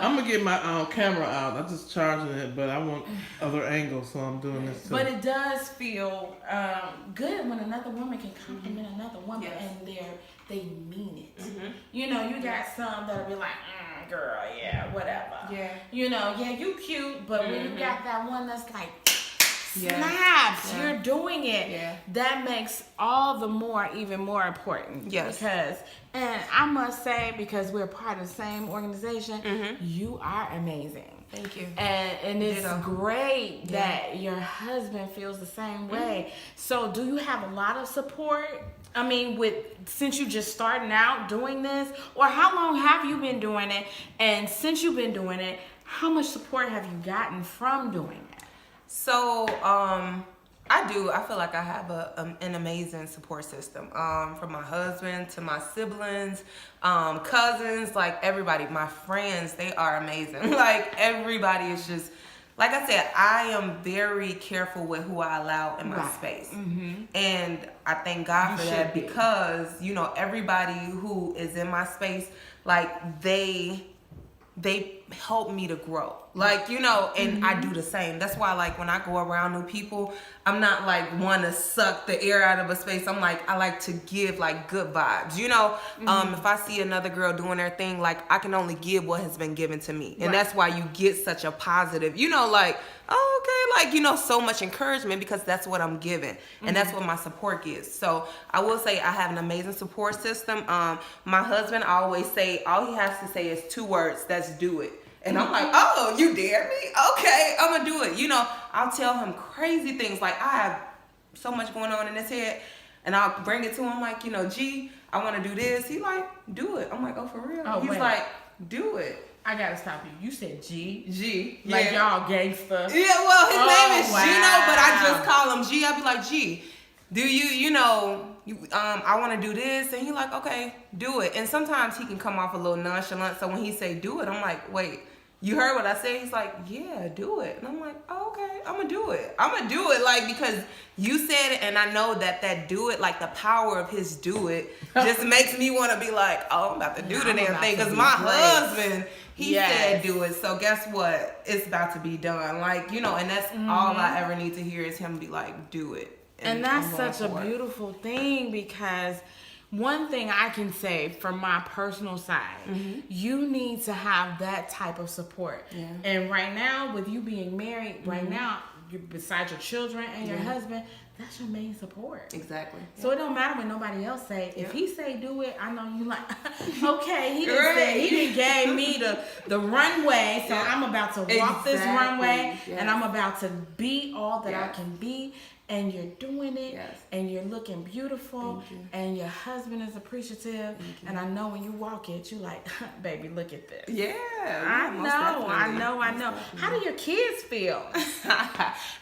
I'm gonna get my camera out. I'm just charging it, but I want other angles, so I'm doing this too. But it does feel good when another woman can compliment another woman and they mean it. You know, you got some that'll be like, girl, yeah, whatever. Yeah. You know, yeah, you cute, but when you got that one that's like, snaps, you're doing it. Yeah. That makes all the more, even more important. Yes. Because, and I must say, because we're part of the same organization, you are amazing. Thank you. And it's great that your husband feels the same way. So do you have a lot of support? I mean, since you just starting out doing this, or how long have you been doing it? And since you've been doing it, how much support have you gotten from doing it? So, I feel like I have an amazing support system. From my husband to my siblings, cousins, like everybody, my friends, they are amazing. Like everybody is just, like I said, I am very careful with who I allow in my space. And I thank God for that because, you know, everybody who is in my space, like they help me to grow. Like, you know, and I do the same. That's why, like, when I go around new people, I'm not like want to suck the air out of a space. I'm like, I like to give like good vibes, you know. If I see another girl doing their thing, like I can only give what has been given to me. And that's why you get such a positive, you know, like, oh, okay, like, you know, so much encouragement because that's what I'm given. And that's what my support gives. So I will say I have an amazing support system. My husband, I always say, all he has to say is 2 words, that's do it. And I'm like, oh, you dare me? Okay, I'm going to do it. You know, I'll tell him crazy things. Like, I have so much going on in his head. And I'll bring it to him like, you know, G, I want to do this. He like, do it. I'm like, oh, for real? He's like, do it. I got to stop you. You said G? G. Like y'all gangsta. Yeah, well, his name is Gino, but I just call him G. I'll be like, G, do you know, I want to do this. And he like, okay, do it. And sometimes he can come off a little nonchalant. So when he say do it, I'm like, wait. You heard what I said? He's like, yeah, do it. And I'm like, oh, okay, I'm going to do it. I'm going to do it, like, because you said it, and I know that do it, like, the power of his do it just makes me want to be like, oh, I'm about to do the damn thing. Because my husband, he said do it. So guess what? It's about to be done. Like, you know, and that's all I ever need to hear is him be like, do it. And that's such a beautiful thing because one thing I can say from my personal side, you need to have that type of support. Yeah. And right now, with you being married, right now, besides your children and your husband, that's your main support. Exactly. So it don't matter what nobody else say. If he say do it, I know you like, okay, he done said, he done gave me the runway, so I'm about to walk this runway, and I'm about to be all that I can be. And you're doing it, and you're looking beautiful, and your husband is appreciative, and I know when you walk it, you like, baby, look at this. Yeah, I know. How do your kids feel?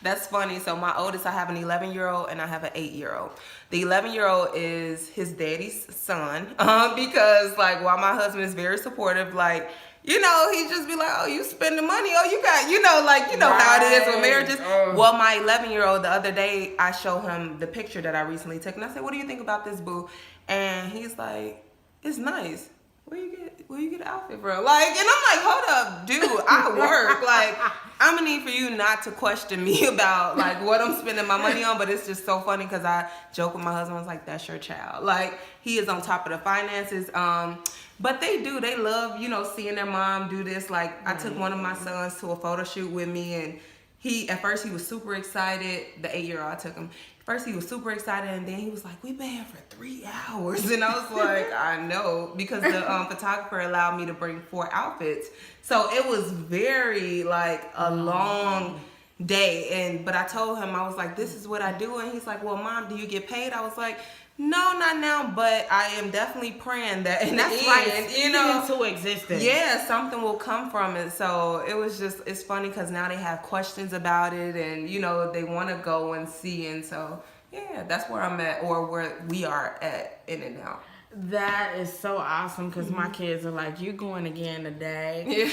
That's funny. So my oldest, I have an 11-year-old and I have an 8-year-old. The 11-year-old is his daddy's son, because like while my husband is very supportive, like, you know, he just be like, oh, you spending money. Oh, you got, you know, like, you know how it is with marriages. Well, my 11-year-old, the other day, I showed him the picture that I recently took. And I said, what do you think about this, boo? And he's like, it's nice. Where you get an outfit from? Like, and I'm like, hold up, dude, I work. Like, I'm going to need for you not to question me about, like, what I'm spending my money on. But it's just so funny because I joke with my husband. I was like, that's your child. Like, he is on top of the finances. But they love, you know, seeing their mom do this. Like, I took one of my sons to a photo shoot with me, and at first he was super excited. The 8-year-old, I took him. First he was super excited, and then he was like, we've been here for 3 hours. And I was like, I know, because the photographer allowed me to bring 4 outfits. So it was very, like, a long day. But I told him, I was like, this is what I do. And he's like, well, Mom, do you get paid? I was like, no, not now, but I am definitely praying that in the end, you know, into existence. Yeah, something will come from it. So it was just, it's funny because now they have questions about it, and you know, they want to go and see, and so yeah, that's where I'm at, or where we are at in it now. That is so awesome because my kids are like, you going again today?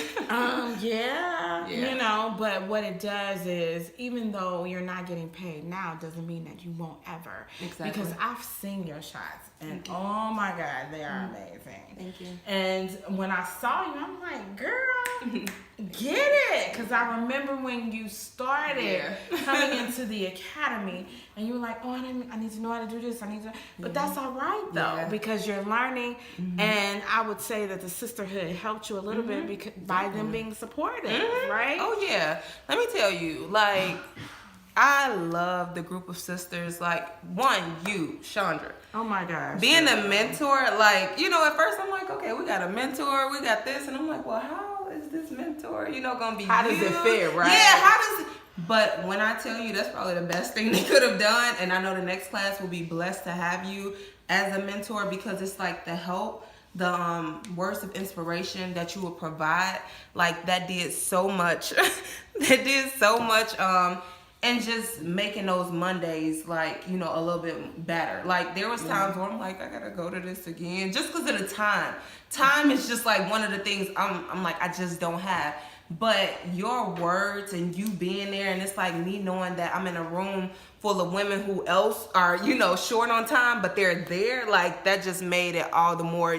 Yeah. You know, but what it does is, even though you're not getting paid now, doesn't mean that you won't ever. Exactly. Because I've seen your shots, and oh my God, they are amazing. Thank you. And when I saw you, I'm like, girl, get it. Because I remember when you started coming into the academy, and you were like, oh, I need to know how to do this. But that's all right, though, because you're learning. And I would say that the sisterhood helped you a little bit because, by them being supportive, right? Oh, yeah. Let me tell you, like, I love the group of sisters. Like, one, you, Chandra. Oh my gosh. Being a mentor, like, you know, at first I'm like, okay, we got a mentor, we got this. And I'm like, well, how is this mentor, gonna be How does it fit, right? Yeah, how does it? But when I tell you, that's probably the best thing they could have done. And I know the next class will be blessed to have you as a mentor, because it's like the help, the words of inspiration that you will provide, like that did so much. And just making those Mondays, like, a little bit better. Like, there was times where I'm like, I gotta go to this again, just because of the time. Time is just like one of the things I'm like, I just don't have. But your words and you being there, and it's like me knowing that I'm in a room full of women who else are, short on time, but they're there, like, that just made it all the more,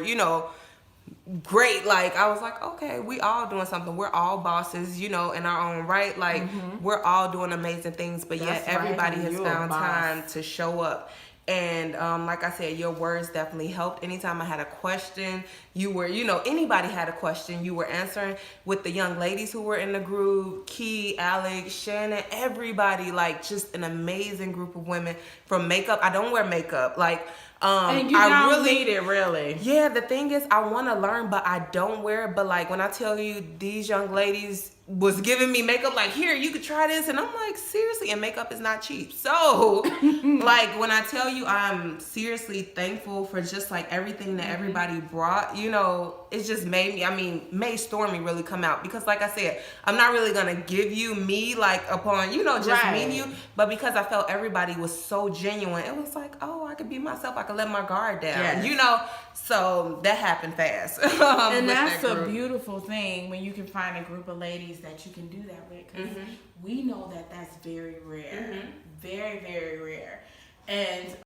great. Like, I was like, okay, we all doing something. We're all bosses, in our own right. Like, we're all doing amazing things, but yet everybody has found time to show up. And like I said, your words definitely helped. Anytime I had a question, you were, anybody had a question, you were answering. With the young ladies who were in the group, Key, Alex, Shannon, everybody, like, just an amazing group of women. From makeup, I don't wear makeup, like, and you don't need it, really. Yeah, the thing is, I want to learn, but I don't wear it. But, like, when I tell you, these young ladies was giving me makeup, like, here, you could try this. And I'm like, seriously, and makeup is not cheap. So, like, when I tell you, I'm seriously thankful for just, like, everything that everybody brought, it just made Stormie really come out. Because, like I said, I'm not really going to give you me, like, upon, just meeting you. But because I felt everybody was so genuine, it was like, oh, I could be myself. I could let my guard down, So that happened fast. And that's a beautiful thing when you can find a group of ladies that you can do that with. Because we know that that's very rare. Very, very rare. And